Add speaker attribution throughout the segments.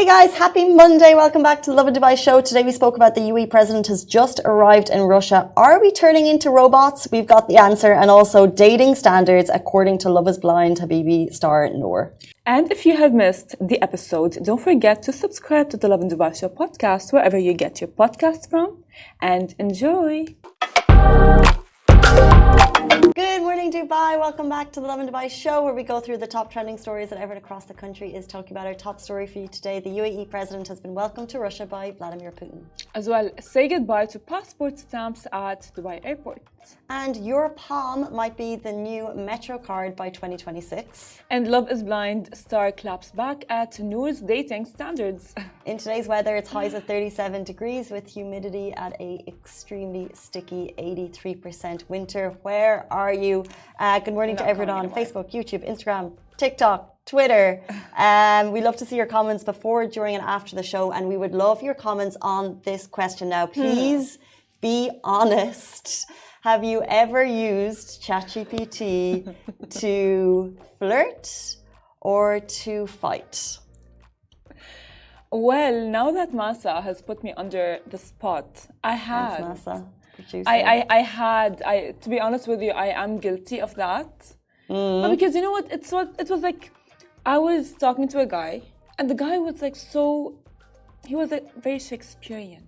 Speaker 1: Hey guys, happy Monday. Welcome back to the Lovin Dubai show. Today we spoke about the UAE president has just arrived in Russia. Are we turning into robots? We've got the answer. And also dating standards according to Love is Blind Habibi star Nour.
Speaker 2: And if you have missed the episode, don't forget to subscribe to the Lovin Dubai show podcast wherever you get your podcasts from, and enjoy.
Speaker 1: Good morning, Dubai. Welcome back to the Lovin Dubai show, where we go through the top trending stories that everyone across the country is talking about. Our top story for you today: the UAE president has been welcomed to Russia by Vladimir Putin.
Speaker 2: As well, say goodbye to passport stamps at Dubai airport.
Speaker 1: And your palm might be the new Metro card by 2026.
Speaker 2: And Love is Blind star claps back at Nour's dating standards.
Speaker 1: In today's weather, it's highs of 37 degrees with humidity at a extremely sticky 83%. Winter, where are you? Good morning to everyone on Facebook, YouTube, Instagram, TikTok, Twitter. We love to see your comments before, during and after the show, and we would love your comments on this question now. Please be honest. Have you ever used ChatGPT to flirt or to fight?
Speaker 2: Well, now that Masa has put me under the spot, I had.
Speaker 1: Thanks, Masa.
Speaker 2: To be honest with you, I am guilty of that. But because you know what? It was like, I was talking to a guy, and the guy was like he was like very Shakespearean.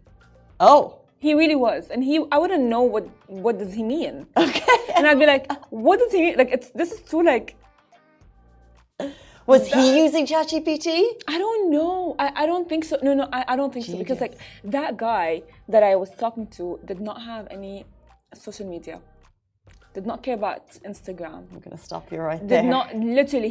Speaker 1: Oh.
Speaker 2: He really was, and I wouldn't know what does he mean.
Speaker 1: Okay.
Speaker 2: And I'd be like, what does he mean? Like, this is too like.
Speaker 1: Was he using ChatGPT?
Speaker 2: I don't know. I don't think so. No, I don't think so, because like that guy that I was talking to did not have any social media. Did not care about Instagram.
Speaker 1: I'm gonna stop you right there.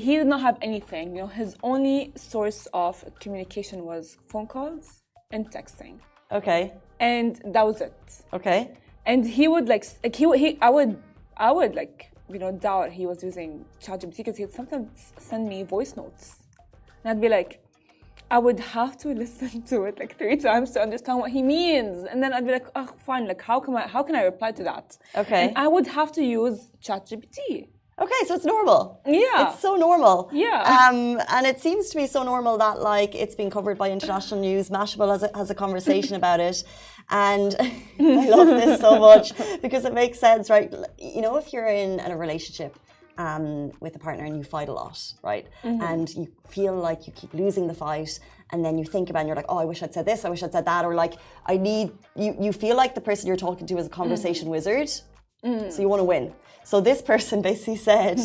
Speaker 2: He did not have anything. You know, his only source of communication was phone calls and texting.
Speaker 1: Okay.
Speaker 2: And that was it.
Speaker 1: Okay.
Speaker 2: And he would I would like, you know, doubt he was using ChatGPT, because he'd sometimes send me voice notes. And I'd be like, I would have to listen to it like 3 times to understand what he means. And then I'd be like, oh, fine, like how can I reply to that?
Speaker 1: Okay.
Speaker 2: And I would have to use ChatGPT.
Speaker 1: Okay, so it's normal.
Speaker 2: Yeah.
Speaker 1: It's so normal.
Speaker 2: Yeah.
Speaker 1: And it seems to be so normal that like it's been covered by international news. Mashable has a conversation about it. And I love this so much because it makes sense, right? You know, if you're in a relationship with a partner and you fight a lot, right? And you feel like you keep losing the fight, and then you think about it and you're like, oh, I wish I'd said this, I wish I'd said that, or like you feel like the person you're talking to is a conversation wizard. So you want to win. So this person basically said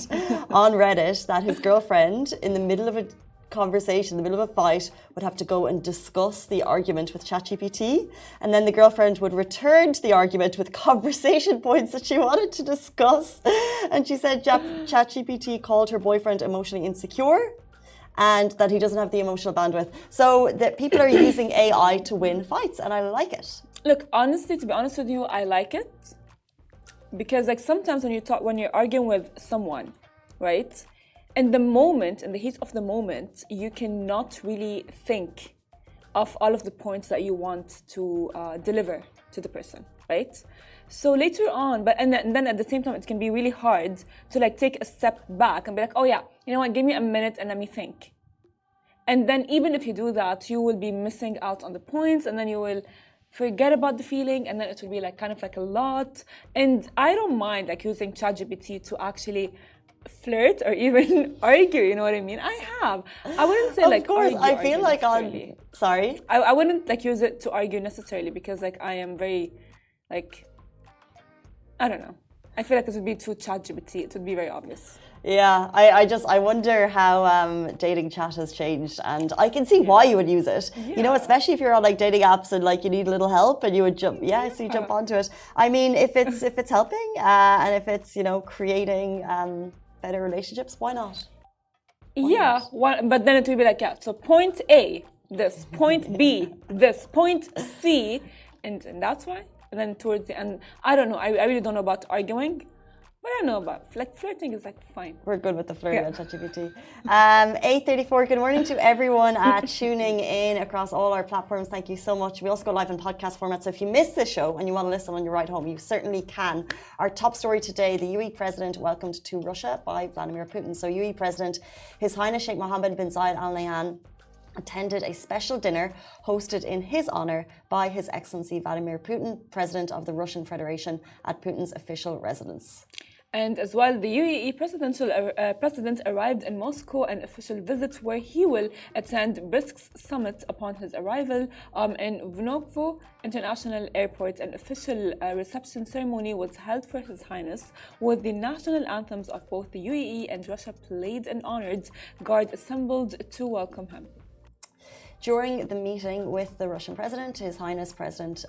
Speaker 1: on Reddit that his girlfriend, in the middle of a conversation, in the middle of a fight, would have to go and discuss the argument with ChatGPT, and then the girlfriend would return to the argument with conversation points that she wanted to discuss. And she said ChatGPT called her boyfriend emotionally insecure and that he doesn't have the emotional bandwidth. So that people are using AI to win fights, and I like it.
Speaker 2: Look, honestly, to be honest with you, I like it. Because like sometimes when you're arguing with someone, right? In the heat of the moment, you cannot really think of all of the points that you want to deliver to the person, right? So later on, and then at the same time, it can be really hard to like take a step back and be like, oh yeah, you know what, give me a minute and let me think. And then even if you do that, you will be missing out on the points, and then you will forget about the feeling, and then it will be like kind of like a lot. And I don't mind like using ChatGPT to actually flirt or even argue, you know what I mean? I have. I wouldn't say like,
Speaker 1: of course, I feel like sorry?
Speaker 2: I wouldn't like use it to argue necessarily, because like I am very like, I don't know. I feel like it would be too ChatGPT. It would be very obvious.
Speaker 1: Yeah, I wonder how dating chat has changed, and I can see why you would use it. Yeah. You know, especially if you're on like dating apps and like you need a little help, and you would jump onto it. I mean, if it's helping and if it's, you know, creating better relationships, why not?
Speaker 2: But then it will be like, yeah, so point A, this, point B, this, point C, and that's why. And then towards the end, I don't know. I really don't know about arguing. But I don't know about like flirting is like fine.
Speaker 1: We're good with the flirting on ChatGPT. 8:34. Good morning to everyone tuning in across all our platforms. Thank you so much. We also go live in podcast format. So if you missed this show and you want to listen on your ride home, you certainly can. Our top story today: the UAE president welcomed to Russia by Vladimir Putin. So UAE President His Highness Sheikh Mohammed bin Zayed Al Nahyan attended a special dinner hosted in his honor by His Excellency Vladimir Putin, President of the Russian Federation, at Putin's official residence.
Speaker 2: And as well, the UAE president arrived in Moscow, an official visit where he will attend BRICS summit upon his arrival in Vnukovo International Airport. An official reception ceremony was held for His Highness, with the national anthems of both the UAE and Russia played and honored guard assembled to welcome him.
Speaker 1: During the meeting with the Russian president, His Highness President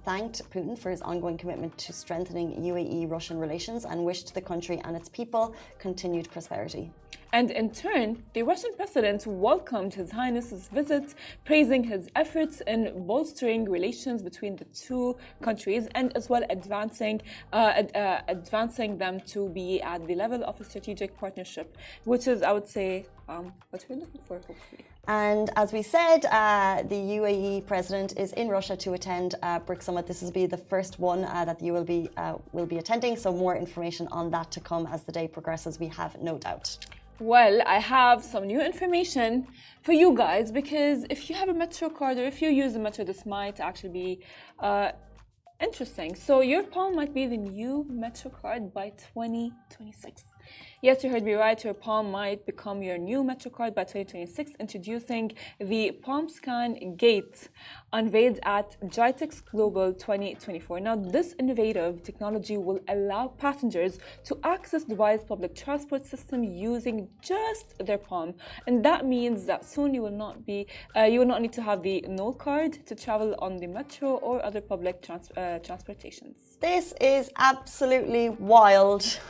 Speaker 1: thanked Putin for his ongoing commitment to strengthening UAE-Russian relations and wished the country and its people continued prosperity.
Speaker 2: And in turn, the Russian president welcomed His Highness's visit, praising his efforts in bolstering relations between the two countries and as well advancing them to be at the level of a strategic partnership, which is, I would say, what we're looking for, hopefully.
Speaker 1: And as we said, the UAE president is in Russia to attend BRICS Summit. This will be the first one that you will be attending. So more information on that to come as the day progresses, we have no doubt.
Speaker 2: Well, I have some new information for you guys, because if you have a Metro card or if you use the Metro, this might actually be interesting. So your Palm might be the new Metro card by 2026. Yes, you heard me right. Your Palm might become your new Metro card by 2026, introducing the Palm Scan Gate, unveiled at GITEX Global 2024. Now, this innovative technology will allow passengers to access Dubai's public transport system using just their palm, and that means that soon you will not need to have the Nour card to travel on the Metro or other public transportations.
Speaker 1: This is absolutely wild.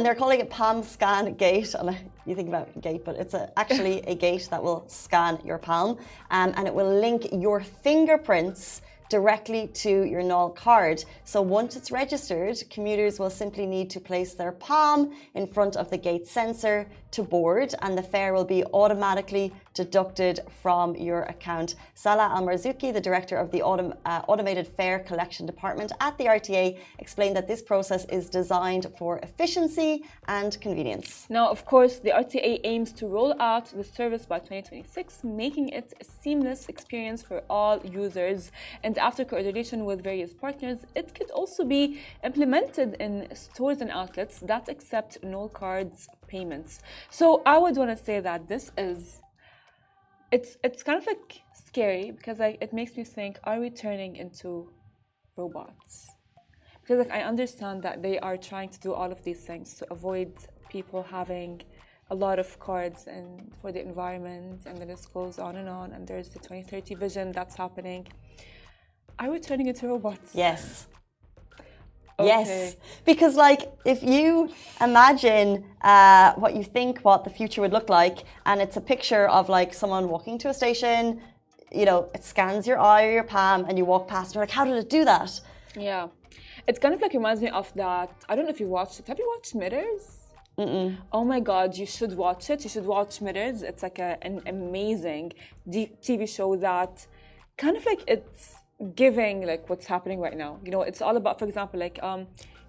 Speaker 1: And they're calling it Palm Scan Gate. And you think about gate, but it's actually a gate that will scan your palm, and it will link your fingerprints directly to your Nour card. So once it's registered, commuters will simply need to place their palm in front of the gate sensor to board, and the fare will be automatically deducted from your account. Salah Al-Marzouki, the director of the Automated Fare Collection Department at the RTA, explained that this process is designed for efficiency and convenience.
Speaker 2: Now, of course, the RTA aims to roll out the service by 2026, making it a seamless experience for all users. And after coordination with various partners, it could also be implemented in stores and outlets that accept Nour cards payments. So I would want to say that this is, it's kind of like scary, because it makes me think, are we turning into robots? Because I understand that they are trying to do all of these things to avoid people having a lot of cards and for the environment, and the list goes on, and there's the 2030 vision that's happening. Are we turning into robots?
Speaker 1: Yes.
Speaker 2: Okay.
Speaker 1: Yes, because if you imagine what you think what the future would look like, and it's a picture of someone walking to a station, it scans your eye or your palm and you walk past and you're like, how did it do that?
Speaker 2: Yeah, it kind of reminds me of that. I don't know if you watched it. Have you watched Mirrors?
Speaker 1: Mm-mm.
Speaker 2: Oh my God, you should watch it. You should watch Mirrors. It's an amazing TV show that kind of it's giving what's happening right now. It's all about, for example,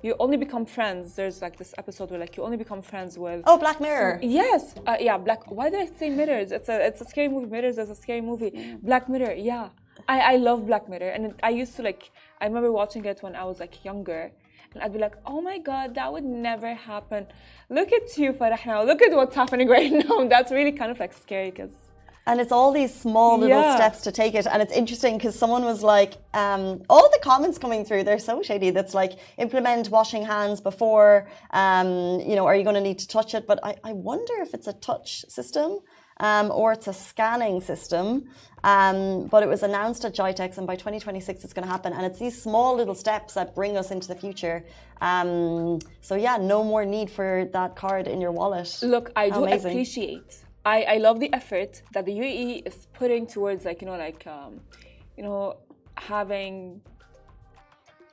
Speaker 2: you only become friends. There's this episode where you only become friends with.
Speaker 1: Oh, Black Mirror.
Speaker 2: Yes, yeah, Black. Why did I say Mirrors? It's a scary movie. Mirrors is a scary movie. Black Mirror. Yeah, I love Black Mirror, and I used to I remember watching it when I was younger, and I'd be like, oh my God, that would never happen. Look at you, Farah, now. Look at what's happening right now. That's really kind of scary, because.
Speaker 1: And it's all these small little steps to take it. And it's interesting because someone was all the comments coming through, they're so shady. That's implement washing hands before, are you going to need to touch it? But I wonder if it's a touch system or it's a scanning system. But it was announced at GITEX, and by 2026 it's going to happen. And it's these small little steps that bring us into the future. So yeah, no more need for that card in your wallet.
Speaker 2: Look, I do appreciate. I love the effort that the UAE is putting towards having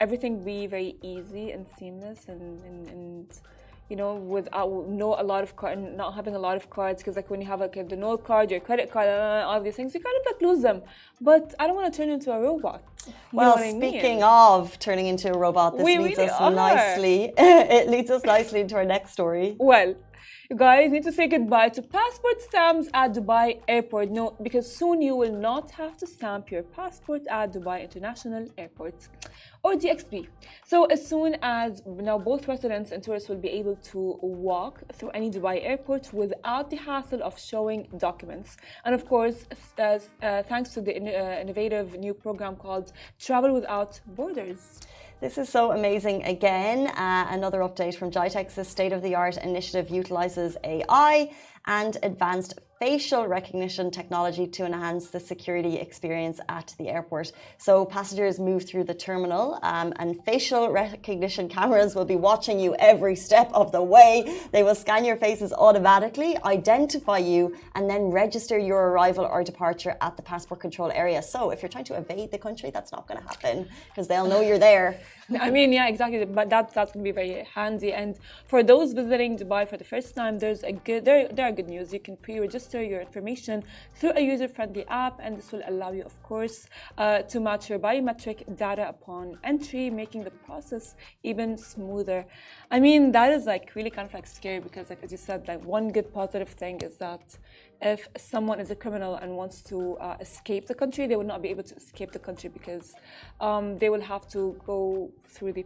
Speaker 2: everything be very easy and seamless, and without not having a lot of cards, because when you have the Nour card, your credit card, all these things, you kind of lose them. But I don't want to turn into a robot.
Speaker 1: Well, speaking of turning into a robot, this leads us nicely. It leads us nicely into our next story.
Speaker 2: Well, You guys need to say goodbye to passport stamps at Dubai Airport. No, because soon you will not have to stamp your passport at Dubai International Airport or DXB. So as soon as now both residents and tourists will be able to walk through any Dubai airport without the hassle of showing documents. And of course, thanks to the innovative new program called Travel Without Borders.
Speaker 1: This is so amazing. Again, another update from Jitex's state-of-the-art initiative utilizes AI and advanced facial recognition technology to enhance the security experience at the airport. So passengers move through the terminal and facial recognition cameras will be watching you every step of the way. They will scan your faces automatically, identify you, and then register your arrival or departure at the passport control area. So if you're trying to evade the country, that's not going to happen because they'll know you're there.
Speaker 2: I mean, yeah, exactly. But that's going to be very handy. And for those visiting Dubai for the first time, there are good news. You can pre-register your information through a user-friendly app, and this will allow you, of course, to match your biometric data upon entry, making the process even smoother. I mean, that is like really kind of like scary because, like as you said, like one good positive thing is that if someone is a criminal and wants to escape the country, they will not be able to escape the country because they will have to go through the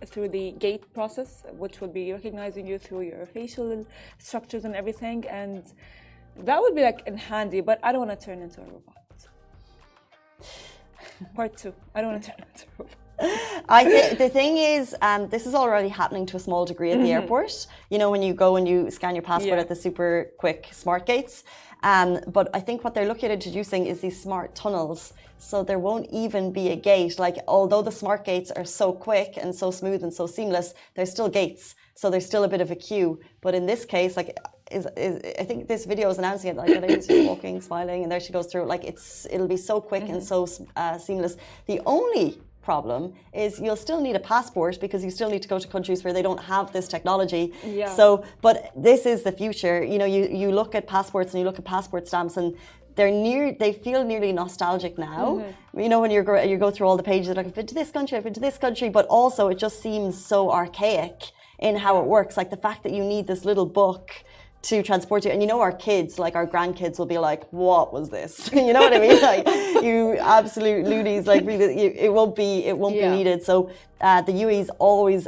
Speaker 2: through the gate process, which will be recognizing you through your facial structures and everything, and that would be like in handy. But I don't want to turn into a robot. Part 2. I don't want to turn into a robot.
Speaker 1: The thing is, this is already happening to a small degree at the airport. You know, when you go and you scan your passport at the super quick smart gates. But I think what they're looking at introducing is these smart tunnels. So there won't even be a gate. Like, although the smart gates are so quick and so smooth and so seamless, there's still gates. So there's still a bit of a queue. But in this case, like, I think this video is announcing it, like, the lady's just walking, smiling, and there she goes through. Like, it'll be so quick and so seamless. The only problem is you'll still need a passport because you still need to go to countries where they don't have this technology.
Speaker 2: Yeah.
Speaker 1: So, but this is the future. You know, you look at passports and you look at passport stamps and they feel nearly nostalgic now. You know, when you go through all the pages, like, I've been to this country, I've been to this country, but also it just seems so archaic in how it works. Like the fact that you need this little book to transport you, and you know, our kids, like our grandkids, will be like, "What was this?" You know what I mean? Like, you absolute loonies. Like, it won't be needed. So the UAE is always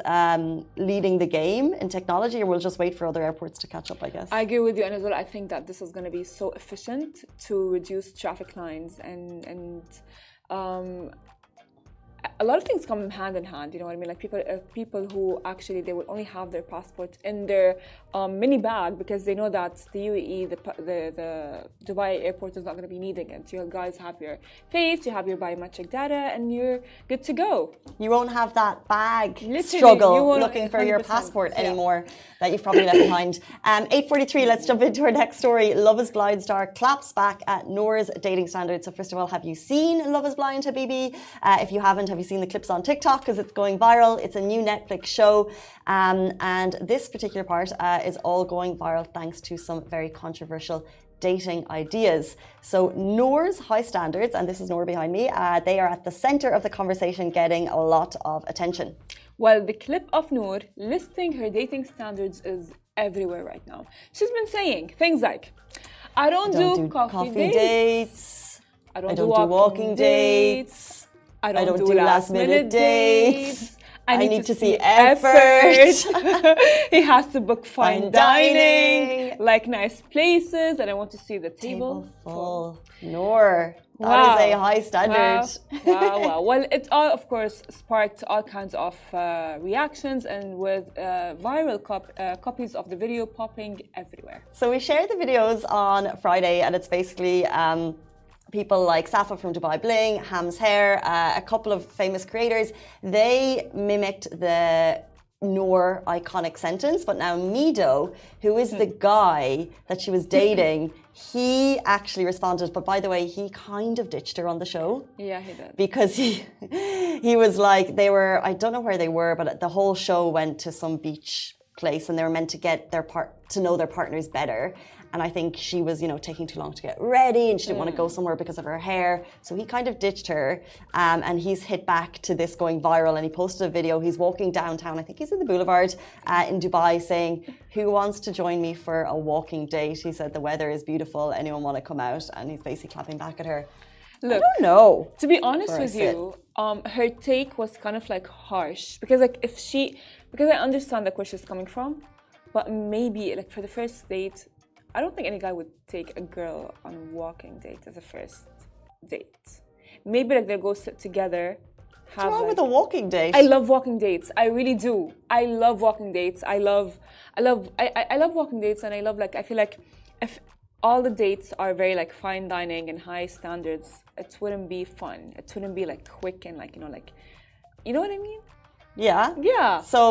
Speaker 1: leading the game in technology, and we'll just wait for other airports to catch up, I guess.
Speaker 2: I agree with you, and as well, I think that this is going to be so efficient to reduce traffic lines and a lot of things come hand in hand, you know what I mean? Like people who actually, they will only have their passport in their mini bag because they know that the UAE, the Dubai airport is not going to be needing it. You guys have your face, you have your biometric data, and you're good to go.
Speaker 1: You won't have that bag struggle looking for your passport anymore that you've probably left behind. 8:43, let's jump into our next story. Love is Blind star claps back at Nour's dating standards. So first of all, have you seen Love is Blind, Habibi? If you haven't, have you seen the clips on TikTok? Because it's going viral. It's a new Netflix show. And this particular part is all going viral thanks to some very controversial dating ideas. So Nour's high standards, and this is Nour behind me, they are at the center of the conversation, getting a lot of attention.
Speaker 2: Well, the clip of Nour listing her dating standards is everywhere right now. She's been saying things like, I don't do coffee dates. I don't do walking dates. I don't do last minute dates. I need to see effort. He has to book fine dining, like nice places, and I want to see the table
Speaker 1: full. Nour, that is a high standard.
Speaker 2: Wow. Well, it all, of course, sparked all kinds of reactions, and with viral copies of the video popping everywhere.
Speaker 1: So we shared the videos on Friday, and it's basically people like Safa from Dubai Bling, Ham's Hair, a couple of famous creators. They mimicked the Nour iconic sentence, but now Mido, who is the guy that she was dating, he actually responded. But by the way, he kind of ditched her on the show.
Speaker 2: Yeah, he did.
Speaker 1: Because he was like, I don't know where they were, but the whole show went to some beach place, and they were meant to get to know their partners better. And I think she was, you know, taking too long to get ready, and she didn't want to go somewhere because of her hair. So he kind of ditched her, and he's hit back to this going viral. And he posted a video. He's walking downtown. I think he's in the Boulevard in Dubai, saying, "Who wants to join me for a walking date?" He said, "The weather is beautiful. Anyone want to come out?" And he's basically clapping back at her.
Speaker 2: Look,
Speaker 1: I don't know.
Speaker 2: To be honest with you, her take was kind of like harsh, because like because I understand like where she's coming from, but maybe like for the first date, I don't think any guy would take a girl on a walking date as a first date. Maybe like they'll go sit together.
Speaker 1: What's wrong with a walking date?
Speaker 2: I love walking dates. I really do. I love walking dates. I love walking dates, and I love, like, I feel like if all the dates are very like fine dining and high standards, it wouldn't be fun. It wouldn't be like quick and like, you know what I mean?
Speaker 1: Yeah.
Speaker 2: Yeah.
Speaker 1: So,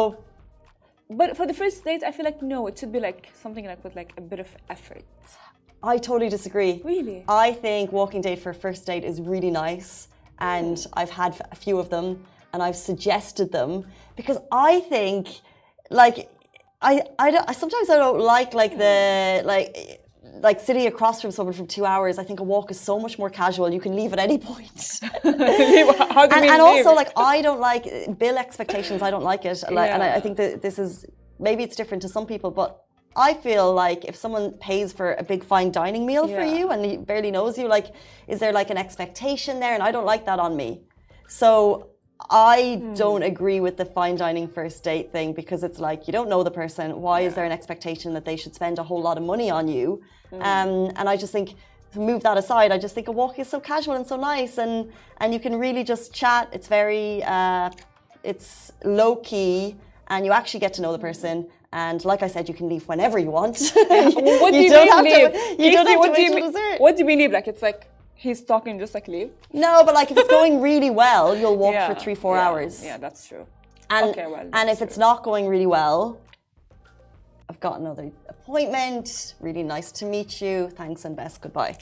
Speaker 2: but for the first date, I feel like no, it should be like something like with like a bit of effort.
Speaker 1: I totally disagree.
Speaker 2: Really?
Speaker 1: I think walking date for a first date is really nice, and I've had a few of them, and I've suggested them because I think, like, sometimes I don't like sitting across from someone for 2 hours. I think a walk is so much more casual. You can leave at any point.
Speaker 2: How do you mean
Speaker 1: and
Speaker 2: leave?
Speaker 1: also, like, I don't like bill expectations. I don't like it. Like, and I think that this is, maybe it's different to some people, but I feel like if someone pays for a big fine dining meal for you and he barely knows you, like, is there like an expectation there? And I don't like that on me. So I don't agree with the fine dining first date thing, because it's like, you don't know the person. Why is there an expectation that they should spend a whole lot of money on you? And I just think, to move that aside, I just think a walk is so casual and so nice, and you can really just chat. It's very, it's low key, and you actually get to know the person. And like I said, you can leave whenever you want.
Speaker 2: What do you mean leave?
Speaker 1: You don't have to wait till dessert.
Speaker 2: What do you mean leave? Like, it's like he's talking, just like leave?
Speaker 1: No, but like if it's going really well, you'll walk for 3-4 hours.
Speaker 2: Yeah, that's true.
Speaker 1: And,
Speaker 2: okay, well,
Speaker 1: and if it's not going really well, I've got another appointment. Really nice to meet you. Thanks and best. Goodbye.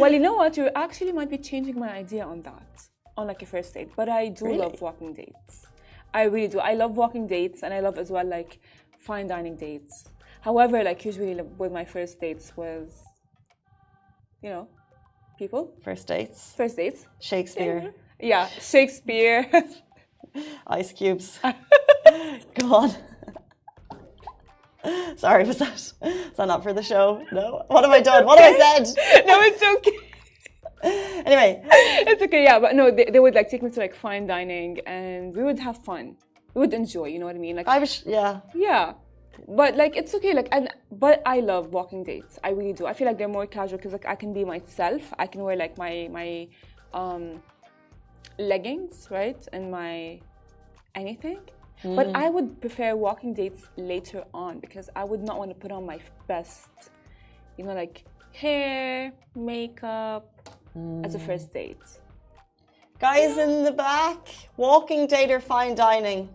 Speaker 2: Well, you know what? You actually might be changing my idea on that, on like a first date. But I do love walking dates. I really do. I love walking dates, and I love as well like fine dining dates. However, like usually with my first dates was, you know, people.
Speaker 1: First dates.
Speaker 2: First dates.
Speaker 1: Shakespeare.
Speaker 2: Yeah, Shakespeare.
Speaker 1: Ice cubes. Go on. Sorry, was that not for the show? No? What have I done? What have I said?
Speaker 2: No, it's okay.
Speaker 1: Anyway.
Speaker 2: It's okay, yeah, but no, they would like take me to like fine dining, and we would have fun. We would enjoy, you know what I mean? Like, yeah. But like, it's okay, like, but I love walking dates. I really do. I feel like they're more casual because like I can be myself. I can wear like my leggings, right, and my anything. But I would prefer walking dates later on, because I would not want to put on my best, you know, like hair, makeup as a first date.
Speaker 1: Guys in the back, walking date or fine dining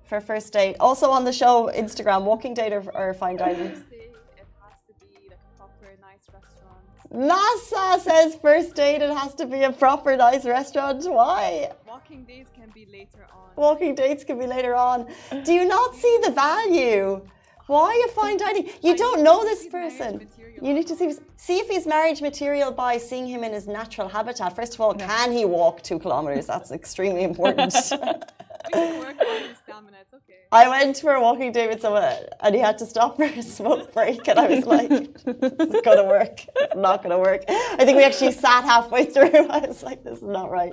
Speaker 1: for first date? Also on the show, Instagram, walking date or fine dining?
Speaker 3: It has to be like a proper nice restaurant.
Speaker 1: NASA says first date, it has to be a proper nice restaurant. Why?
Speaker 3: Walking dates can be later on.
Speaker 1: Walking dates can be later on. Do you not see the value? Why a fine dining? You don't know this person. You need to see if he's marriage material by seeing him in his natural habitat. First of all, can he walk 2 kilometers? That's extremely important.
Speaker 3: We can work on his stamina, it's okay.
Speaker 1: I went for a walking date with someone and he had to stop for a smoke break, and I was like, this is gonna work. It's not gonna work. I think we actually sat halfway through. I was like, this is not right.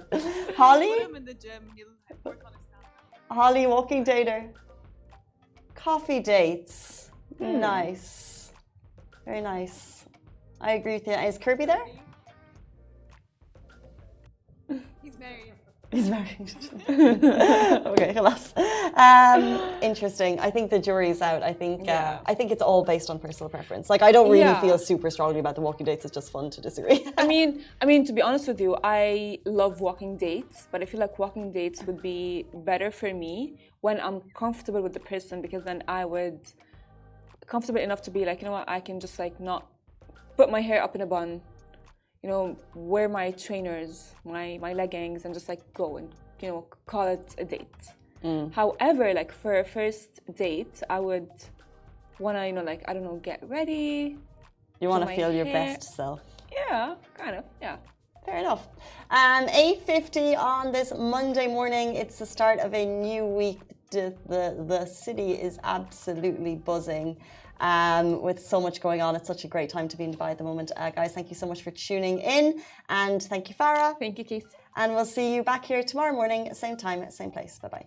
Speaker 1: Holly?
Speaker 3: Put him in the gym, he'll work on his stamina.
Speaker 1: Holly, walking dater. Coffee dates. Nice. Very nice. I agree with you. Is Kirby there?
Speaker 3: He's married.
Speaker 1: He's married. Okay, خلاص. Interesting. I think the jury's out. I think it's all based on personal preference. Like, I don't really feel super strongly about the walking dates. It's just fun to disagree.
Speaker 2: I mean, to be honest with you, I love walking dates, but I feel like walking dates would be better for me when I'm comfortable with the person, because then I would comfortable enough to be like, you know what, I can just like not put my hair up in a bun, you know, wear my trainers, my leggings, and just like go and, you know, call it a date. However, like for a first date, I would want to, like, I don't know, get ready.
Speaker 1: You want
Speaker 2: do
Speaker 1: to
Speaker 2: my
Speaker 1: feel your
Speaker 2: hair.
Speaker 1: best self.
Speaker 2: Yeah, kind of, yeah.
Speaker 1: Fair enough. 8:50 on this Monday morning. It's the start of a new week. The city is absolutely buzzing with so much going on. It's such a great time to be in Dubai at the moment. Guys, thank you so much for tuning in. And thank you, Farah.
Speaker 2: Thank you, Keith.
Speaker 1: And we'll see you back here tomorrow morning, same time, same place. Bye-bye.